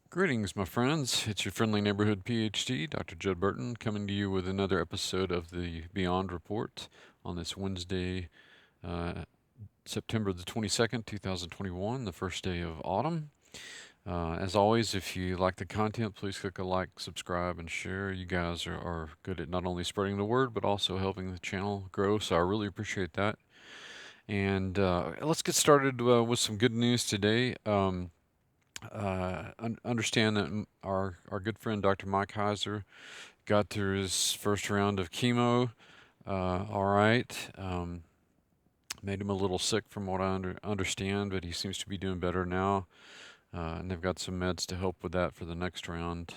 Greetings, my friends. It's your friendly neighborhood PhD, Dr. Judd Burton, coming to you with another episode of the Beyond Report on this Wednesday, uh, September the 22nd, 2021, the first day of autumn. As always, if you like the content, please click a like, subscribe, and share. You guys are good at not only spreading the word, but also helping the channel grow, so I really appreciate that. And let's get started with some good news today. Understand that our good friend Dr. Mike Heiser got through his first round of chemo. All right. Made him a little sick from what I understand, but he seems to be doing better now. And they've got some meds to help with that for the next round.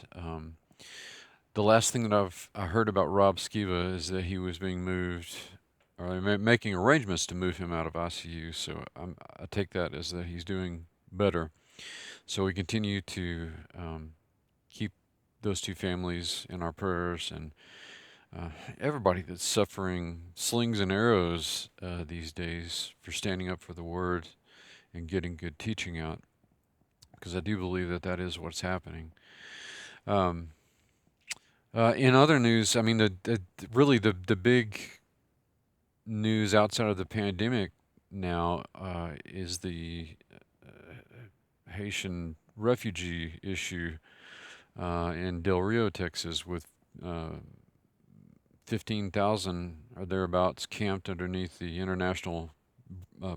The last thing that I heard about Rob Skiba is that he was being moved, or making arrangements to move him out of ICU. So I take that as that he's doing better. So we continue to keep those two families in our prayers, and everybody that's suffering slings and arrows these days for standing up for the word and getting good teaching out, because I do believe that that is what's happening. Um, in other news, I mean, really the big news outside of the pandemic now is the Haitian refugee issue in Del Rio, Texas, with uh, 15,000 or thereabouts camped underneath the International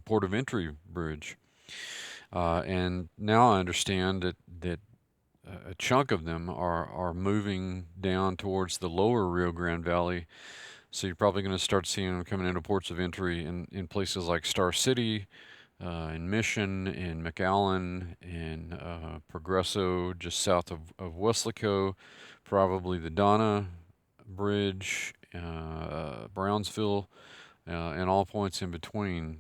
Port of Entry Bridge. And now I understand that a chunk of them are moving down towards the lower Rio Grande Valley. So you're probably going to start seeing them coming into ports of entry in places like Star City, in Mission, in McAllen, in Progresso, just south of Weslaco, probably the Donna Bridge, Brownsville, and all points in between.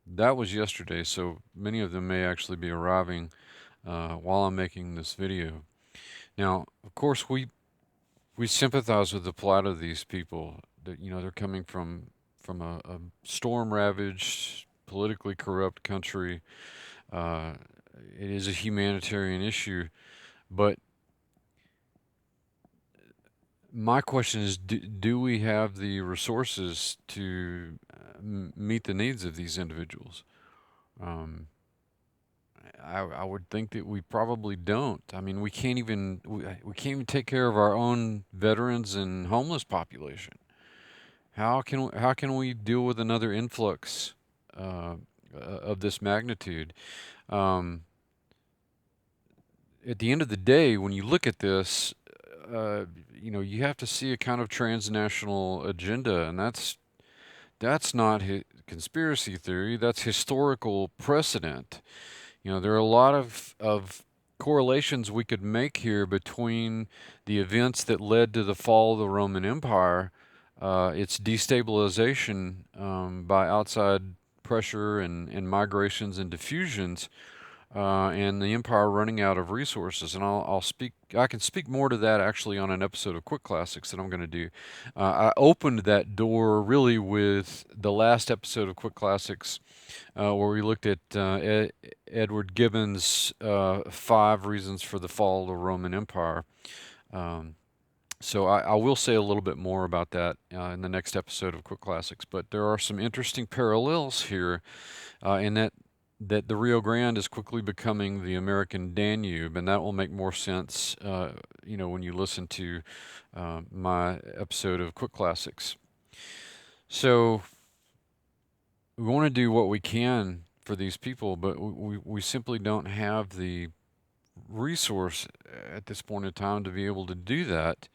That was yesterday, so many of them may actually be arriving while I'm making this video. Now, of course, we sympathize with the plight of these people. That they're coming from a storm-ravaged, politically corrupt country. Uh, it is a humanitarian issue, but my question is, do we have the resources to meet the needs of these individuals? Um, I would think that we probably don't. I mean, we can't even take care of our own veterans and homeless population. How can we deal with another influx of this magnitude? Um, at the end of the day, when you look at this, you have to see a kind of transnational agenda, and that's not conspiracy theory. That's historical precedent. There are a lot of correlations we could make here between the events that led to the fall of the Roman Empire, its destabilization by outside pressure and migrations and diffusions, and the empire running out of resources. And I can speak more to that actually on an episode of Quick Classics that I'm going to do. I opened that door really with the last episode of Quick Classics, where we looked at Edward Gibbon's 5 reasons for the fall of the Roman Empire. Um, so I will say a little bit more about that in the next episode of Quick Classics. But there are some interesting parallels here in that the Rio Grande is quickly becoming the American Danube, and that will make more sense, when you listen to my episode of Quick Classics. So we want to do what we can for these people, but we simply don't have the resource at this point in time to be able to do that,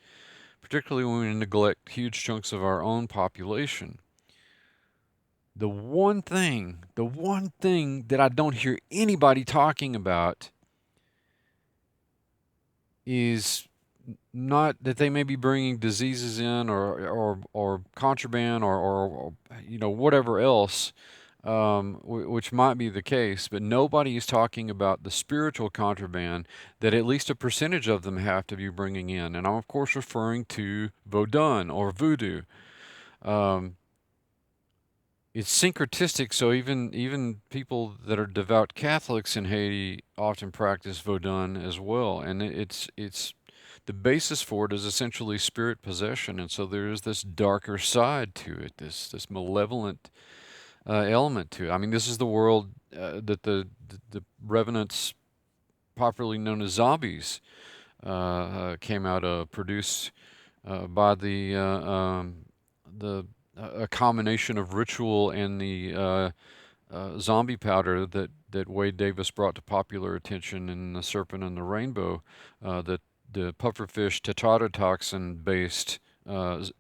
particularly when we neglect huge chunks of our own population. The one thing that I don't hear anybody talking about is not that they may be bringing diseases in or contraband or whatever else, which might be the case, but nobody is talking about the spiritual contraband that at least a percentage of them have to be bringing in, and I'm of course referring to Vodun or voodoo. Um, it's syncretistic. So even people that are devout Catholics in Haiti often practice Vodun as well, and it's the basis for it is essentially spirit possession, and so there is this darker side to it, this malevolent element to it. I mean, this is the world that the revenants, popularly known as zombies, came out of, produced by the a combination of ritual and the zombie powder that Wade Davis brought to popular attention in The Serpent and the Rainbow, that the pufferfish tetrodotoxin based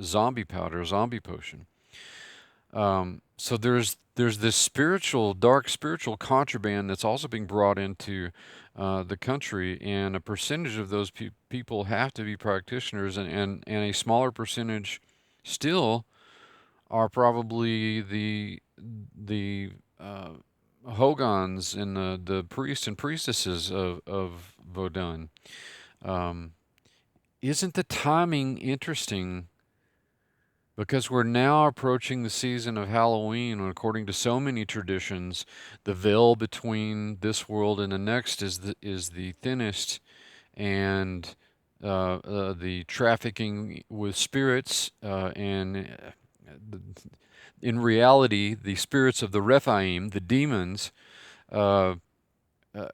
zombie powder, zombie potion. So there's this spiritual, dark spiritual contraband that's also being brought into the country, and a percentage of those people have to be practitioners, and a smaller percentage still are probably the hogans and the priests and priestesses of Vodun. Um, isn't the timing interesting? Because we're now approaching the season of Halloween, and according to so many traditions, the veil between this world and the next is the thinnest, and the trafficking with spirits the, in reality, the spirits of the Rephaim, the demons, uh,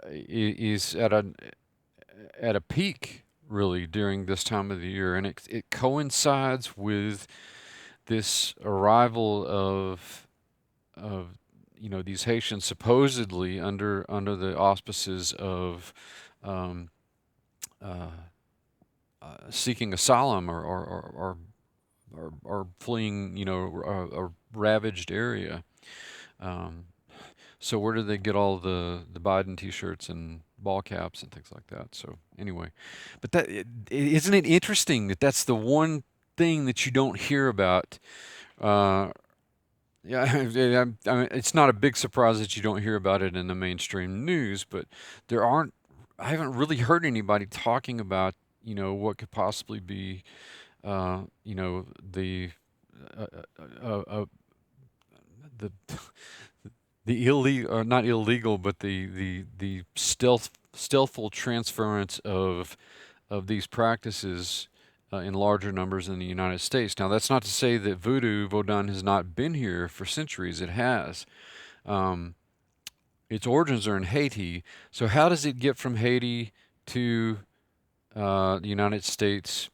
is at a peak really during this time of the year, and it coincides with this arrival of these Haitians supposedly under the auspices of um, uh, seeking asylum or fleeing a ravaged area. Um, so where did they get all the Biden T-shirts and ball caps and things like that? So anyway, but isn't it interesting that that's the one thing that you don't hear about. Uh, Yeah, I mean, it's not a big surprise that you don't hear about it in the mainstream news, but there aren't. I haven't really heard anybody talking about, what could possibly be, the uh, uh, uh, uh, the the illegal, or not illegal, but the stealthful transference of these practices in larger numbers in the United States. Now, that's not to say that voodoo, Vodun, has not been here for centuries. It has. Um, its origins are in Haiti. So, how does it get from Haiti to the United States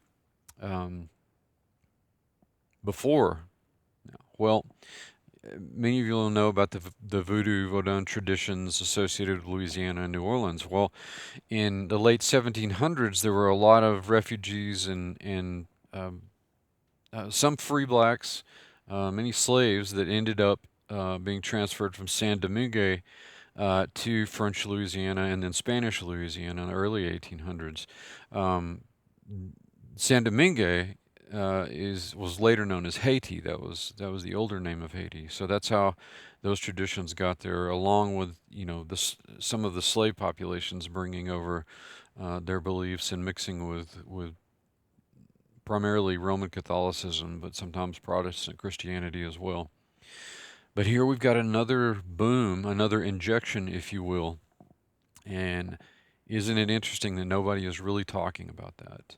um, before? Well, many of you will know about the voodoo, Vodun traditions associated with Louisiana and New Orleans. Well, in the late 1700s, there were a lot of refugees and some free blacks, many slaves that ended up being transferred from Saint Domingue to French Louisiana and then Spanish Louisiana in the early 1800s. Um, Saint Domingue was later known as Haiti. That was the older name of Haiti. So that's how those traditions got there, along with some of the slave populations bringing over their beliefs and mixing with primarily Roman Catholicism, but sometimes Protestant Christianity as well. But here we've got another boom, another injection, if you will. And isn't it interesting that nobody is really talking about that?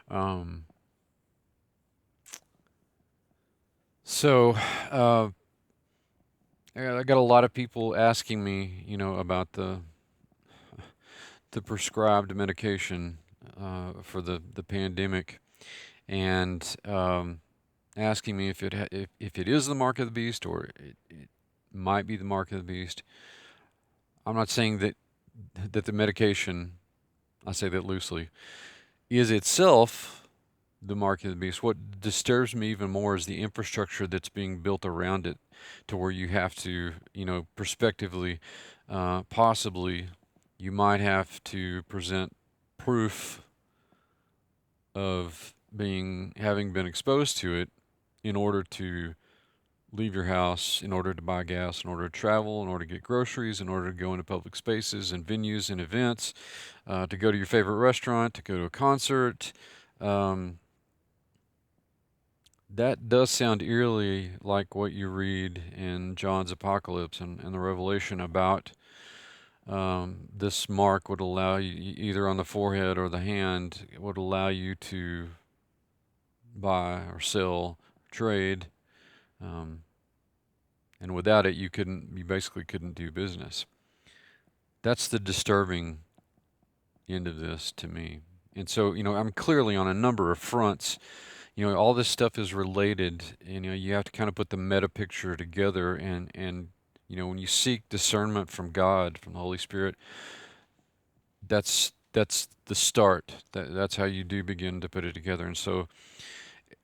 Um, so I got a lot of people asking me, about the prescribed medication for the pandemic, and asking me if it is the mark of the beast, or it might be the mark of the beast. I'm not saying that the medication, I say that loosely, is itself the mark of the beast. What disturbs me even more is the infrastructure that's being built around it, to where you have to, prospectively, possibly, you might have to present proof of having been exposed to it in order to leave your house, in order to buy gas, in order to travel, in order to get groceries, in order to go into public spaces and venues and events, to go to your favorite restaurant, to go to a concert. Um, that does sound eerily like what you read in John's Apocalypse and the Revelation about this mark would allow you, either on the forehead or the hand, would allow you to buy or sell, trade, um, and without it, you basically couldn't do business. That's the disturbing end of this to me. And so, I'm clearly on a number of fronts. All this stuff is related. You have to kind of put the meta picture together, and when you seek discernment from God, from the Holy Spirit, that's the start. That's how you do begin to put it together. And so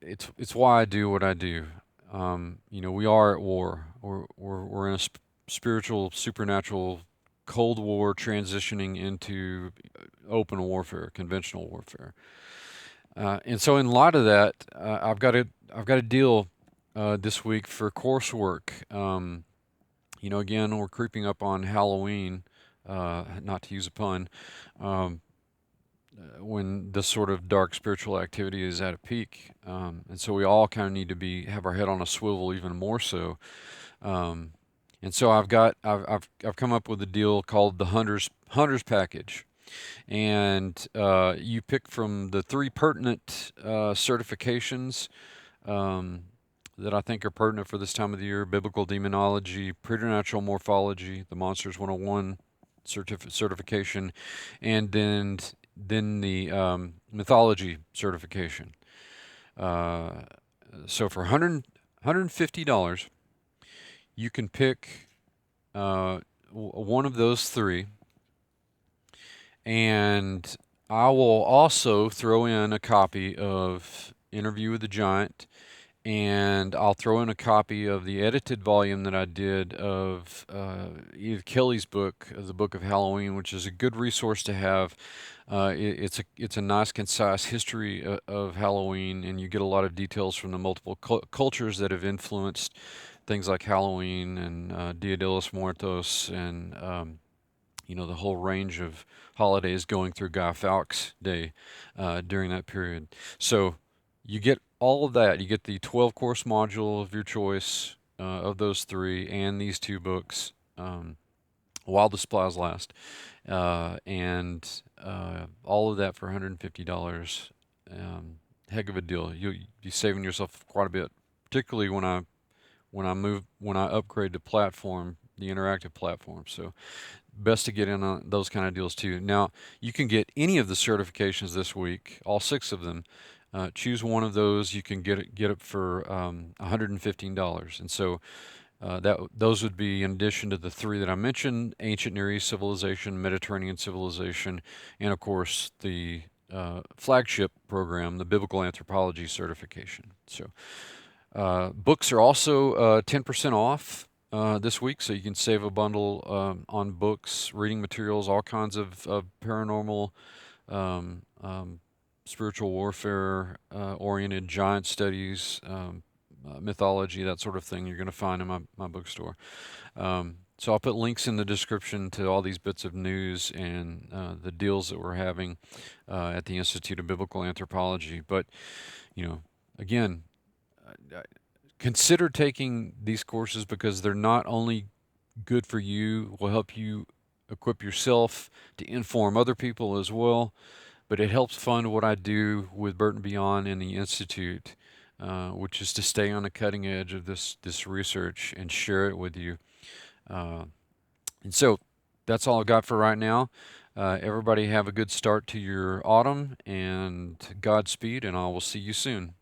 it's why I do what I do. We are at war. We're in a spiritual, supernatural Cold War transitioning into open warfare, conventional warfare. And so in light of that, I've got a deal this week for coursework. Again, we're creeping up on Halloween, not to use a pun, um, when this sort of dark spiritual activity is at a peak, and so we all kind of need to have our head on a swivel even more so. Um, and so I've come up with a deal called the Hunters Package. And you pick from the three pertinent certifications um, that I think are pertinent for this time of the year: biblical demonology, preternatural morphology, the Monsters 101 certification, and then the mythology certification. Uh, so for $150, you can pick one of those three. And I will also throw in a copy of Interview with the Giant, and I'll throw in a copy of the edited volume that I did of Edith Kelly's book, the Book of Halloween, which is a good resource to have. It's a nice, concise history of Halloween, and you get a lot of details from the multiple cultures that have influenced things like Halloween and Dia de los Muertos and the whole range of holidays going through Guy Fawkes Day during that period. So you get all of that. You get the 12 course module of your choice of those three and these two books while the supplies last. And all of that for $150. Heck of a deal. You'll be saving yourself quite a bit, particularly when I upgrade the platform, the interactive platform. So best to get in on those kind of deals too. Now, you can get any of the certifications this week, all 6 of them. Choose one of those. You can get it for $115. And so those would be in addition to the 3 that I mentioned: ancient Near East civilization, Mediterranean civilization, and of course the flagship program, the biblical anthropology certification. So books are also 10% off this week, so you can save a bundle on books, reading materials, all kinds of paranormal, um, um, spiritual warfare oriented giant studies, mythology, that sort of thing you're going to find in my bookstore. So I'll put links in the description to all these bits of news and the deals that we're having at the Institute of Biblical Anthropology. But, again, consider taking these courses because they're not only good for you, will help you equip yourself to inform other people as well, but it helps fund what I do with Burton Beyond and the Institute, which is to stay on the cutting edge of this research and share it with you. Uh, and so that's all I've got for right now. Everybody have a good start to your autumn, and Godspeed, and I will see you soon.